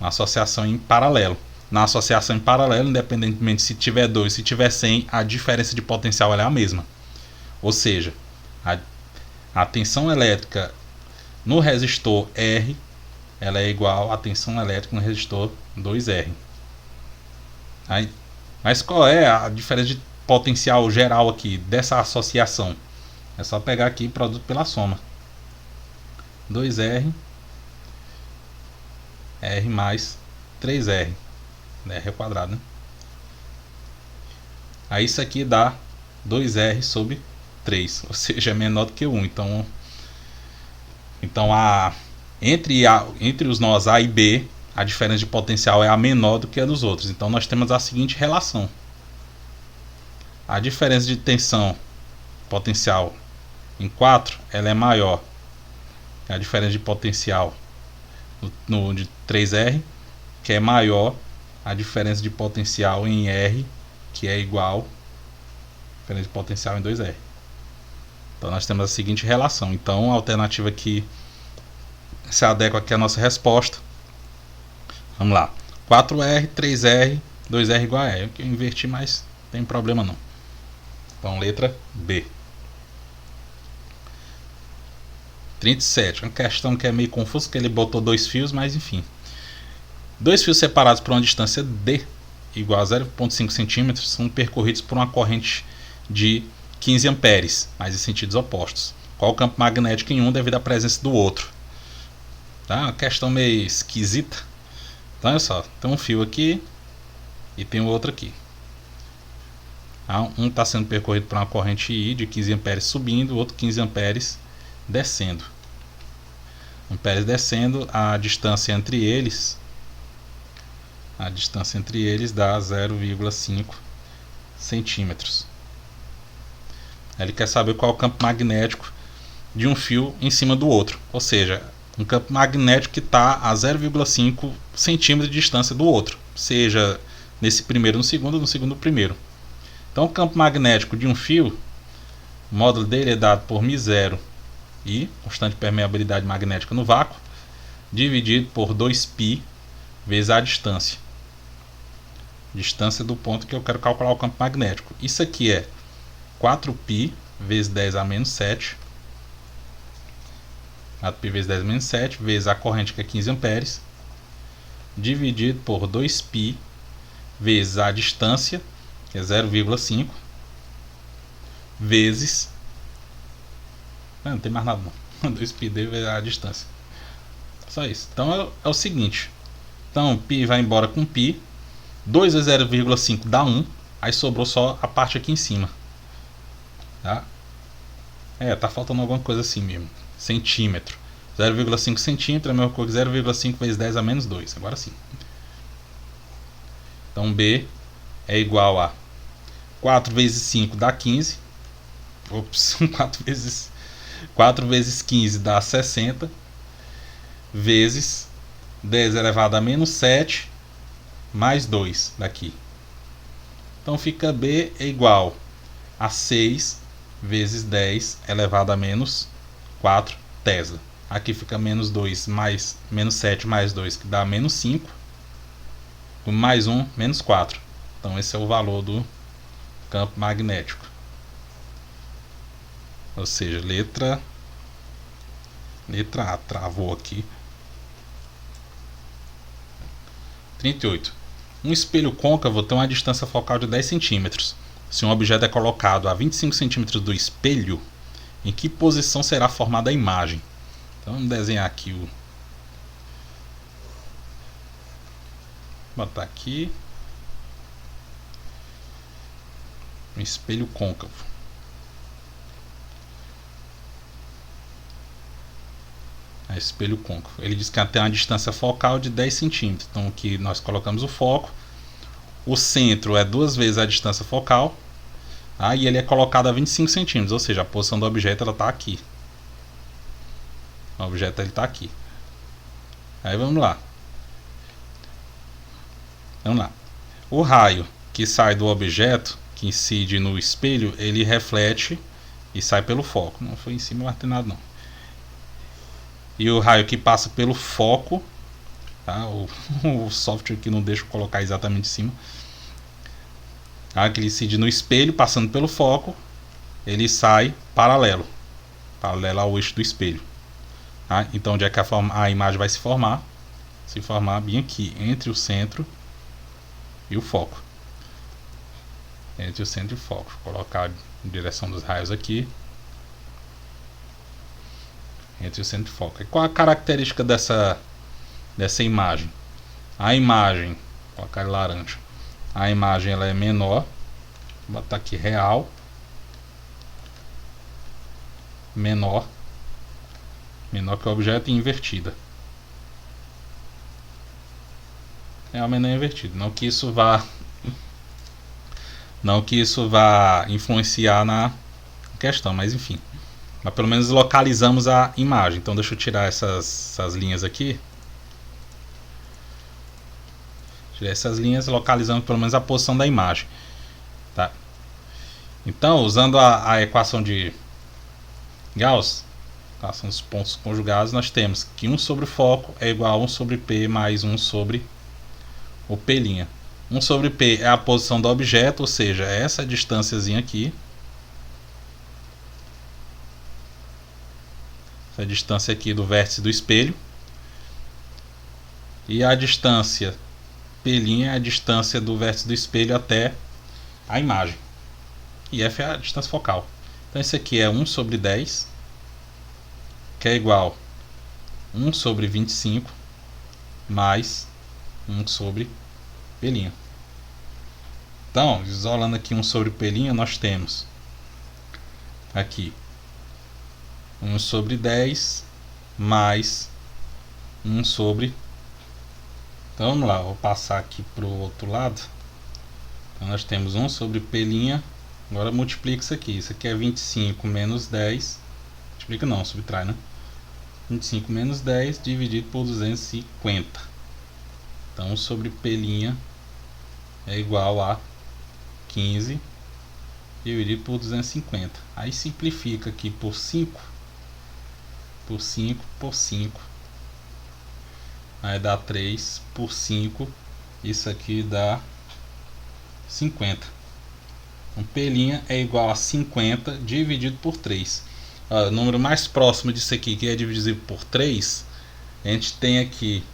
Uma associação em paralelo. Na associação em paralelo, independentemente se tiver 2, se tiver 100, a diferença de potencial é a mesma. Ou seja, a tensão elétrica no resistor R ela é igual à tensão elétrica no resistor 2R. Mas qual é a diferença de potencial geral aqui dessa associação? É só pegar aqui produto pela soma. 2R R mais 3R. R ao quadrado, né? Aí isso aqui dá 2R sobre 3, ou seja, é menor do que 1. Então entre os nós A e B, a diferença de potencial é a menor do que a dos outros. Então nós temos a seguinte relação. A diferença de tensão potencial em 4 ela é maior que a diferença de potencial no de 3R, que é maior a diferença de potencial em R, que é igual a diferença de potencial em 2R. Então nós temos a seguinte relação. Então a alternativa que se adequa aqui à nossa resposta. Vamos lá. 4R, 3R, 2R igual a R. Eu inverti, mas não tem problema não. Então letra B. 37. Uma questão que é meio confusa, porque ele botou 2 fios, mas enfim. 2 fios separados por uma distância D igual a 0,5 cm são percorridos por uma corrente de 15 amperes, mas em sentidos opostos. Qual o campo magnético em um devido à presença do outro? Tá? Uma questão meio esquisita. Então olha só, tem um fio aqui e tem o outro aqui. Tá? Um está sendo percorrido por uma corrente I de 15 amperes subindo, o outro 15 amperes descendo. Amperes descendo, a distância entre eles dá 0,5 centímetros. Ele quer saber qual é o campo magnético de um fio em cima do outro, ou seja, um campo magnético que está a 0,5 centímetros de distância do outro, seja nesse primeiro no segundo no primeiro. Então o campo magnético de um fio, o módulo dele é dado por μ0 I, constante de permeabilidade magnética no vácuo, dividido por 2π vezes a distância do ponto que eu quero calcular o campo magnético. Isso aqui é 4π vezes 10 a menos 7, 4π vezes 10 a menos 7, vezes a corrente que é 15 amperes, dividido por 2π vezes a distância, que é 0,5, vezes... Não tem mais nada não. 2π vezes a distância. Só isso. Então é o seguinte. Então π vai embora com π. 2 vezes 0,5 dá 1. Aí sobrou só a parte aqui em cima. Tá? Tá faltando alguma coisa assim mesmo. Centímetro. 0,5 centímetro é a mesma coisa que 0,5 vezes 10 a menos 2. Agora sim. Então B é igual a 4 vezes 5 dá 15. Ops, 4 vezes 15 dá 60. Vezes 10 elevado a menos 7 mais 2 daqui. Então fica B é igual a 6 vezes 10 elevado a menos 4 Tesla. Aqui fica menos 2 mais menos 7 mais 2, que dá menos 5. Mais 1, menos 4. Então esse é o valor do campo magnético. Ou seja, letra A, travou aqui. 38. Um espelho côncavo tem uma distância focal de 10 centímetros. Se um objeto é colocado a 25 centímetros do espelho, em que posição será formada a imagem? Então vamos desenhar aqui o... botar aqui um espelho côncavo. Espelho côncavo. Ele diz que tem uma distância focal de 10 centímetros. Então aqui nós colocamos o foco. O centro é 2 vezes a distância focal. E ele é colocado a 25 centímetros. Ou seja, a posição do objeto está aqui. O objeto está aqui. Aí vamos lá. Vamos lá. O raio que sai do objeto, que incide no espelho, ele reflete e sai pelo foco. Não foi em cima, não tem nada não. E o raio que passa pelo foco, tá? O software aqui não deixa eu colocar exatamente em cima. Que ele incide no espelho, passando pelo foco, ele sai paralelo ao eixo do espelho. Então onde é que a imagem vai se formar? Se formar bem aqui, entre o centro e o foco. Entre o centro e o foco. Vou colocar em direção dos raios aqui. Entre o centro e o foco. E qual a característica dessa imagem? A imagem, vou colocar em laranja. A imagem ela é menor. Vou botar aqui real. Menor que o objeto e invertida. Real menor e invertido. Não que isso vá influenciar na questão, mas enfim. Mas pelo menos localizamos a imagem. Então deixa eu tirar essas linhas aqui. Tirar essas linhas, localizando pelo menos a posição da imagem. Tá? Então, usando a equação de Gauss, equação dos pontos conjugados, nós temos que 1 sobre foco é igual a 1 sobre P mais 1 sobre o P'. 1 sobre P é a posição do objeto, ou seja, é essa distânciazinha aqui. A distância aqui do vértice do espelho. E a distância P' é a distância do vértice do espelho até a imagem. E F é a distância focal. Então isso aqui é 1 sobre 10, que é igual a 1 sobre 25 mais 1 sobre P'. Então, isolando aqui 1 sobre P', nós temos aqui 1 sobre 10 mais 1 sobre... Então vamos lá, vou passar aqui para o outro lado. Então nós temos 1 sobre P'. Agora multiplica isso aqui. Isso aqui é 25 menos 10. Multiplica não, subtrai, né? 25 menos 10 dividido por 250. Então 1 sobre P' é igual a 15 dividido por 250. Aí simplifica aqui por 5. Por 5 por 5. Aí dá 3 por 5. Isso aqui dá 50. Então P' é igual a 50 dividido por 3. O número mais próximo disso aqui, que é divisível por 3, a gente tem aqui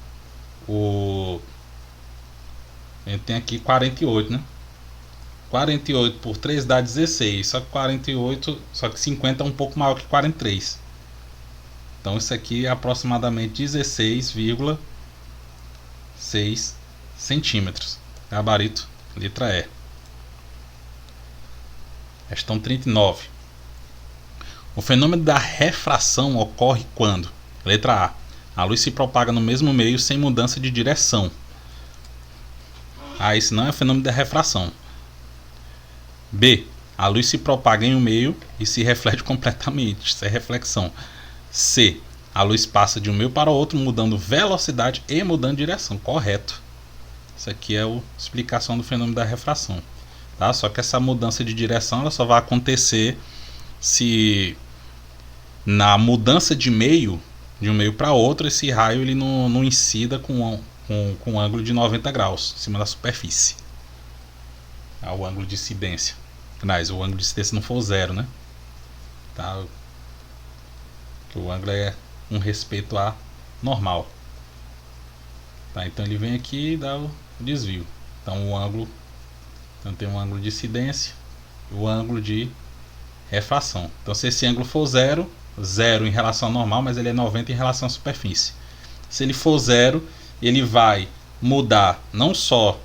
a gente tem aqui 48, né? 48 por 3 dá 16. Só que 50 é um pouco maior que 43. Então isso aqui é aproximadamente 16,6 centímetros. Gabarito, letra E. Questão 39. O fenômeno da refração ocorre quando? Letra A. A luz se propaga no mesmo meio sem mudança de direção. Esse não é o fenômeno da refração. B. A luz se propaga em um meio e se reflete completamente. Isso é reflexão. C. A luz passa de um meio para o outro, mudando velocidade e mudando direção. Correto. Isso aqui é a explicação do fenômeno da refração. Tá? Só que essa mudança de direção ela só vai acontecer se na mudança de um meio para outro, esse raio ele não incida com um ângulo de 90 graus em cima da superfície. O ângulo de incidência. Mas o ângulo de incidência não for zero, né? Tá? O ângulo é um respeito a normal. Tá? Então ele vem aqui e dá o desvio. Então o ângulo, então tem um ângulo de incidência e o ângulo de refração. Então se esse ângulo for zero em relação ao normal, mas ele é 90 em relação à superfície. Se ele for zero, ele vai mudar não só,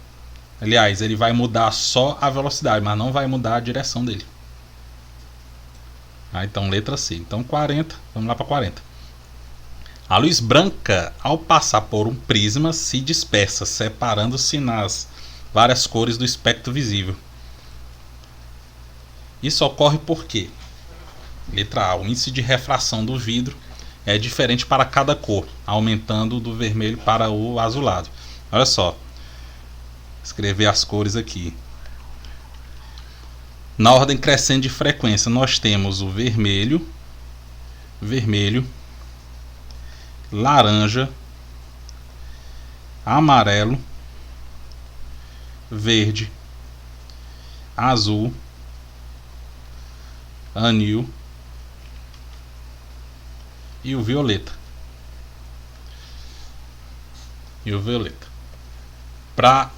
aliás, ele vai mudar só a velocidade, mas não vai mudar a direção dele. Então letra C. Então 40, vamos lá para 40. A luz branca, ao passar por um prisma, se dispersa, separando-se nas várias cores do espectro visível. Isso ocorre por quê? Letra A. O índice de refração do vidro é diferente para cada cor, aumentando do vermelho para o azulado. Olha só. Escrever as cores aqui. Na ordem crescente de frequência, nós temos o vermelho, laranja, amarelo, verde, azul, anil e o violeta.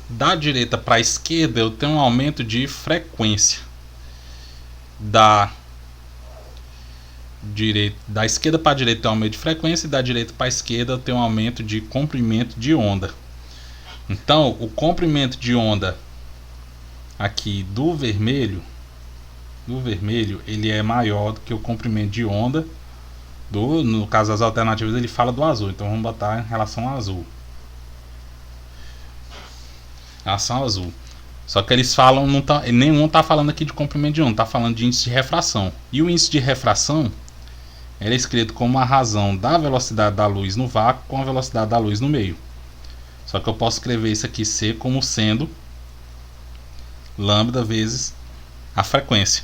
Da direita para a esquerda eu tenho um aumento de frequência. Da esquerda para a direita tem um aumento de frequência e da direita para a esquerda tem um aumento de comprimento de onda. Então o comprimento de onda aqui do vermelho ele é maior do que o comprimento de onda no caso das alternativas ele fala do azul, então vamos botar em relação ao azul. Só que eles falam, nenhum está falando aqui de comprimento de onda, está falando de índice de refração. E o índice de refração é escrito como a razão da velocidade da luz no vácuo com a velocidade da luz no meio. Só que eu posso escrever isso aqui C como sendo lambda vezes a frequência.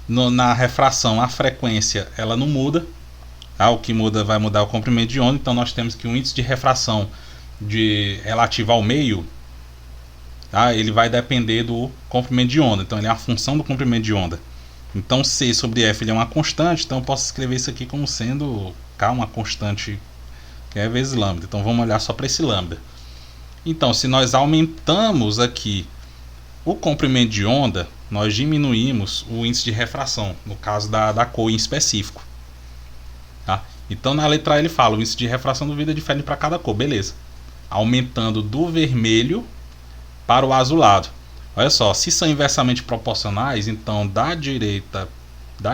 Na refração, a frequência ela não muda. O que muda vai mudar o comprimento de onda. Então nós temos que o índice de refração relativo ao meio, ele vai depender do comprimento de onda. Então ele é a função do comprimento de onda. Então C sobre F ele é uma constante. Então eu posso escrever isso aqui como sendo K, uma constante que é vezes lambda. Então vamos olhar só para esse lambda. Então se nós aumentamos aqui o comprimento de onda, nós diminuímos o índice de refração, no caso da cor em específico. Tá? Então na letra A ele fala, o índice de refração do vidro é diferente para cada cor, beleza. Aumentando do vermelho para o azulado. Olha só, se são inversamente proporcionais, então da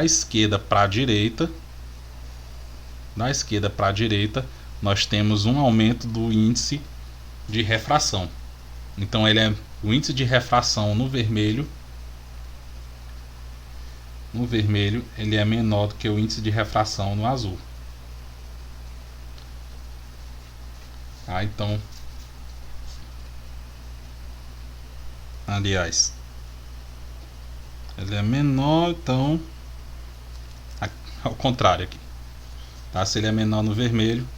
esquerda para a direita, nós temos um aumento do índice de refração. Então o índice de refração no vermelho ele é menor do que o índice de refração no azul. Então, aliás, ele é menor, então ao contrário aqui, tá? Se ele é menor no vermelho,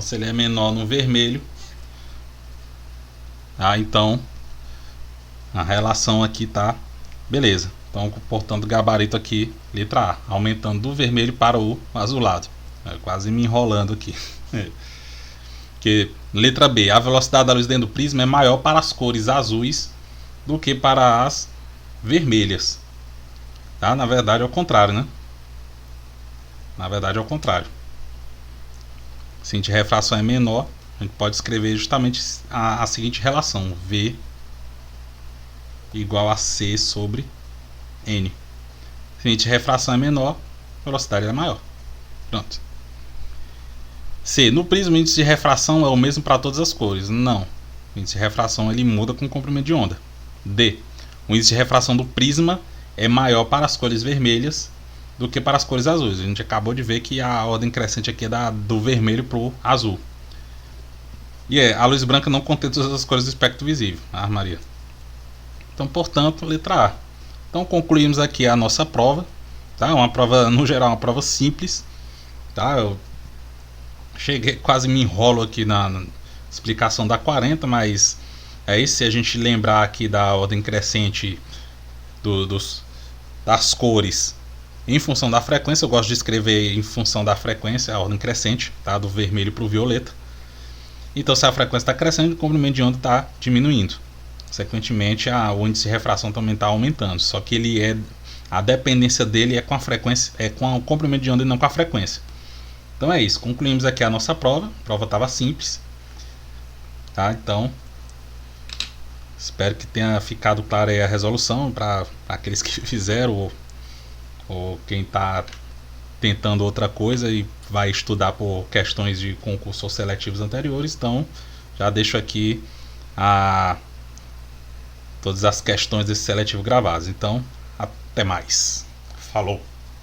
se ele é menor no vermelho, então a relação aqui tá beleza. Então, portanto, gabarito aqui, letra A, aumentando do vermelho para o azulado. Quase me enrolando aqui. Que letra B, a velocidade da luz dentro do prisma é maior para as cores azuis do que para as vermelhas. Tá? Na verdade é o contrário, né? Se a gente refração é menor, a gente pode escrever justamente a seguinte relação: V igual a C sobre N. Se a gente refração é menor, a velocidade é maior. Pronto. C. No prisma, o índice de refração é o mesmo para todas as cores. Não. O índice de refração ele muda com o comprimento de onda. D. O índice de refração do prisma é maior para as cores vermelhas do que para as cores azuis. A gente acabou de ver que a ordem crescente aqui é do vermelho para o azul. E a luz branca não contém todas as cores do espectro visível. Maria. Então, portanto, letra A. Então, concluímos aqui a nossa prova. Tá? Uma prova, no geral, uma prova simples. Tá? Eu cheguei, quase me enrolo aqui na explicação da 40, mas é isso. Se a gente lembrar aqui da ordem crescente das cores em função da frequência, eu gosto de escrever em função da frequência, a ordem crescente, tá? Do vermelho para o violeta. Então, se a frequência está crescendo, o comprimento de onda está diminuindo. Consequentemente, o índice de refração também está aumentando. Só que a dependência dele é com a frequência, é com o comprimento de onda e não com a frequência. Então é isso. Concluímos aqui a nossa prova. A prova estava simples. Tá? Então, espero que tenha ficado clara aí a resolução para aqueles que fizeram ou quem está tentando outra coisa e vai estudar por questões de concursos seletivos anteriores. Então, já deixo aqui todas as questões desse seletivo gravadas. Então, até mais. Falou!